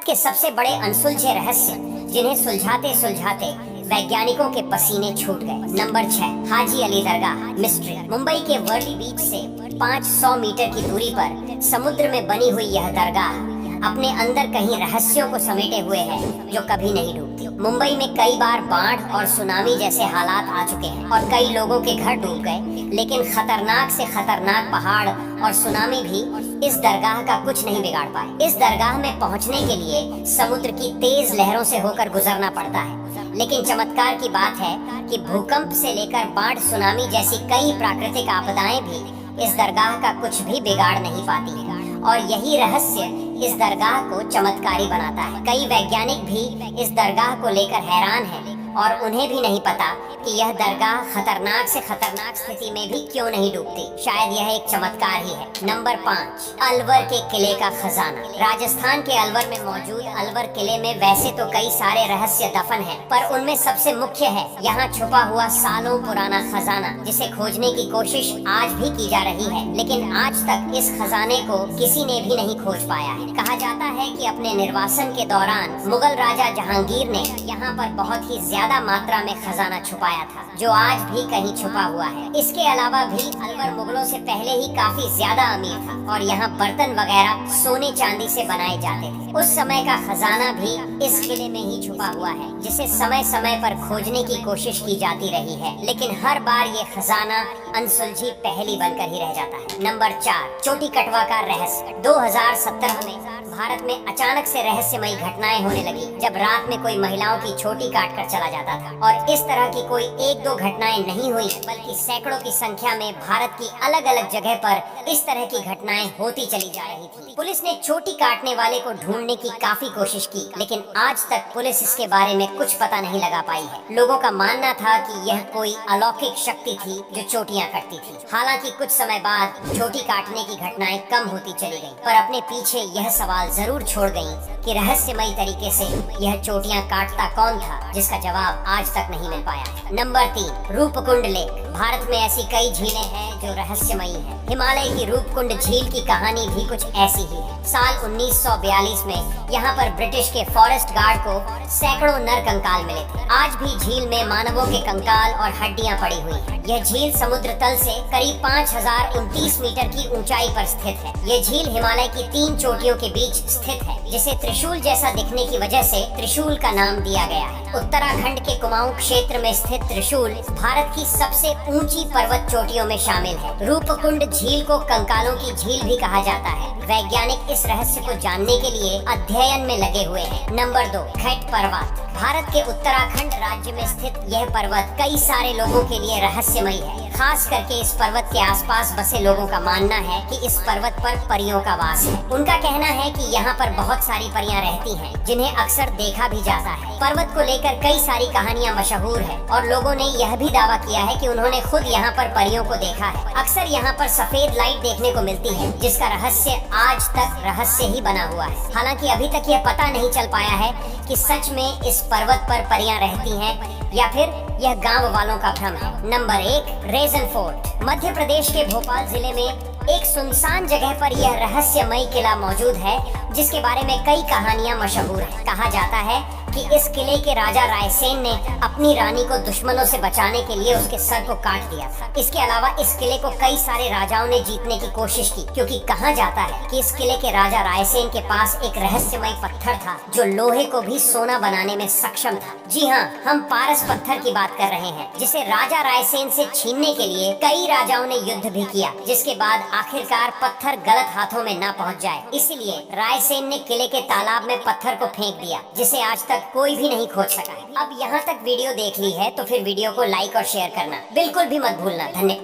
भारत के सबसे बड़े अनसुलझे रहस्य जिन्हें सुलझाते सुलझाते वैज्ञानिकों के पसीने छूट गए। नंबर 6, हाजी अली दरगाह मिस्ट्री। मुंबई के वर्ली बीच से 500 मीटर की दूरी पर समुद्र में बनी हुई यह दरगाह अपने अंदर कहीं रहस्यों को समेटे हुए है जो कभी नहीं डूबती। मुंबई में कई बार बाढ़ और सुनामी जैसे हालात आ चुके हैं और कई लोगों के घर डूब गए, लेकिन खतरनाक से खतरनाक पहाड़ और सुनामी भी इस दरगाह का कुछ नहीं बिगाड़ पाए। इस दरगाह में पहुंचने के लिए समुद्र की तेज लहरों से होकर गुजरना पड़ता है, लेकिन चमत्कार की बात है कि भूकंप से लेकर बाढ़ सुनामी जैसी कई प्राकृतिक आपदाएं भी इस दरगाह का कुछ भी बिगाड़ नहीं पाती है, और यही रहस्य इस दरगाह को चमत्कारी बनाता है। कई वैज्ञानिक भी इस दरगाह को लेकर हैरान हैं और उन्हें भी नहीं पता कि यह दरगाह खतरनाक से खतरनाक स्थिति में भी क्यों नहीं डूबती। शायद यह एक चमत्कार ही है। नंबर 5, अलवर के किले का खजाना। राजस्थान के अलवर में मौजूद अलवर किले में वैसे तो कई सारे रहस्य दफन हैं, पर उनमें सबसे मुख्य है यहाँ छुपा हुआ सालों पुराना खजाना, जिसे खोजने की कोशिश आज भी की जा रही है, लेकिन आज तक इस खजाने को किसी ने भी नहीं खोज पाया है। कहा जाता है कि अपने निर्वासन के दौरान मुगल राजा जहांगीर ने यहाँ पर बहुत ही ज्यादा मात्रा में खजाना छुपाया था, जो आज भी कहीं छुपा हुआ है। इसके अलावा भी अलवर मुगलों से पहले ही काफी ज्यादा अमीर था और यहाँ बर्तन वगैरह सोने चांदी से बनाए जाते थे। उस समय का खजाना भी इस किले में ही छुपा हुआ है, जिसे समय समय पर खोजने की कोशिश की जाती रही है, लेकिन हर बार ये खजाना अनसुलझी पहेली बनकर ही रह जाता है। नंबर 4, चोटी कटवा का रहस्य। 2017 में भारत में अचानक से रहस्यमयी घटनाएं होने लगी, जब रात में कोई महिलाओं की चोटी काट कर चला जाता था, और इस तरह की कोई 1-2 घटनाएं नहीं हुई, बल्कि सैकड़ों की संख्या में भारत की अलग अलग जगह पर इस तरह की घटनाएं होती चली जा रही थी। पुलिस ने चोटी काटने वाले को ढूंढने की काफी कोशिश की, लेकिन आज तक पुलिस इसके बारे में कुछ पता नहीं लगा पाई है। लोगों का मानना था कि यह कोई अलौकिक शक्ति थी जो चोटियां करती थी। हालांकि कुछ समय बाद चोटी काटने की घटनाएं कम होती चली गयी, पर अपने पीछे यह सवाल जरूर छोड़ गयी कि रहस्यमयी तरीके से यह चोटियां काटता कौन था, जिसका जवाब आज तक नहीं मिल पाया। Number 3, Roopkund lake. भारत में ऐसी कई झीलें हैं जो रहस्यमयी हैं। हिमालय की रूपकुंड झील की कहानी भी कुछ ऐसी ही है। साल 1942 में यहाँ पर ब्रिटिश के फॉरेस्ट गार्ड को सैकड़ों नर कंकाल मिले थे। आज भी झील में मानवों के कंकाल और हड्डियां पड़ी हुई हैं। यह झील समुद्र तल से करीब 5029 मीटर की ऊंचाई पर स्थित है। यह झील हिमालय की 3 चोटियों के बीच स्थित है, जिसे त्रिशूल जैसा दिखने की वजह से त्रिशूल का नाम दिया गया है। उत्तराखंड के कुमाऊं क्षेत्र में स्थित त्रिशूल भारत की सबसे ऊंची पर्वत चोटियों में शामिल है। रूपकुंड झील को कंकालों की झील भी कहा जाता है। वैज्ञानिक इस रहस्य को जानने के लिए अध्ययन में लगे हुए हैं। नंबर 2, खेट पर्वत। भारत के उत्तराखंड राज्य में स्थित यह पर्वत कई सारे लोगों के लिए रहस्यमयी है। खास करके इस पर्वत के आसपास बसे लोगों का मानना है कि इस पर्वत पर परियों का वास है। उनका कहना है कि यहाँ पर बहुत सारी परियां रहती हैं, जिन्हें अक्सर देखा भी जाता है। पर्वत को लेकर कई सारी कहानियां मशहूर है और लोगों ने यह भी दावा किया है कि उन्होंने खुद यहाँ पर परियों को देखा है। अक्सर यहाँ पर सफेद लाइट देखने को मिलती है, जिसका रहस्य आज तक रहस्य ही बना हुआ है। हालांकि अभी तक यह पता नहीं चल पाया है कि सच में इस पर्वत पर परियां रहती हैं या फिर यह गांव वालों का भ्रम है। Number 1, Raisen fort. मध्य प्रदेश के भोपाल जिले में एक सुनसान जगह पर यह रहस्यमयी किला मौजूद है, जिसके बारे में कई कहानियां मशहूर हैं। कहा जाता है कि इस किले के राजा रायसेन ने अपनी रानी को दुश्मनों से बचाने के लिए उसके सर को काट दिया था। इसके अलावा इस किले को कई सारे राजाओं ने जीतने की कोशिश की, क्योंकि कहा जाता है कि इस किले के राजा रायसेन के पास एक रहस्यमयी पत्थर था जो लोहे को भी सोना बनाने में सक्षम था। जी हाँ, हम पारस पत्थर की बात कर रहे हैं, जिसे राजा रायसेन से छीनने के लिए कई राजाओं ने युद्ध भी किया, जिसके बाद आखिरकार पत्थर गलत हाथों में न पहुंच जाए, इसलिए रायसेन ने किले के तालाब में पत्थर को फेंक दिया, जिसे आज तक कोई भी नहीं खोज सका है। अब यहाँ तक वीडियो देख ली है तो फिर वीडियो को लाइक और शेयर करना बिल्कुल भी मत भूलना। धन्यवाद।